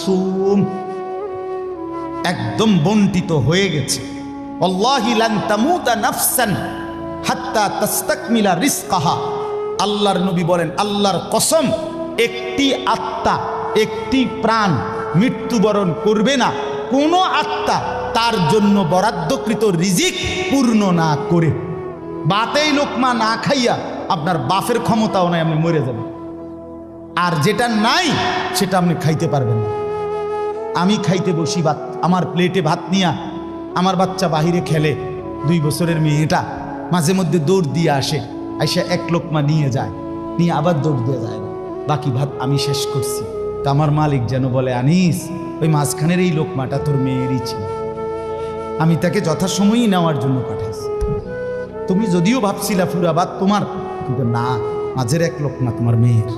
মাকসুম, একদম বন্টিত হয়ে গেছে। আল্লাহি লান তামুতা নাফসান হাত্তা তাস্তাকমিলা রিজকাহা। আল্লাহর নবী বলেন, আল্লাহর কসম, একটি আত্মা, একটি প্রাণ মৃত্যুবরণ করবে না কোনো আত্মা তার জন্য বরাদ্দকৃত রিজিক পূর্ণ না করে। বাতেই লোকমা না খাইয়া আপনার বাফের ক্ষমতাও নাই, আপনি মরে যাবেন। আর যেটা নাই সেটা আপনি খাইতে পারবেন না। আমি খাইতে বসি ভাত, আমার প্লেটে ভাত নিয়া আমার বাচ্চা বাহিরে খেলে, 2 বছরের মেয়েটা মাঝে মধ্যে দৌড় দিয়ে আসে, আইসা এক লোকমা নিয়ে যায়, নিয়ে আবার দৌড় দিয়ে যায় না, বাকি ভাত আমি শেষ করছি। তো আমার মালিক যেন বলে, আনিস, ওই মাঝখানের এই লোকমাটা তোর মেয়েরই ছিল, আমি তাকে যথাসময়ই নেওয়ার জন্য পাঠাইছি। তুমি যদিও ভাবছিলা পুরা ভাত তোমার, কিন্তু না, মাঝের এক লোকমা তোমার মেয়ের।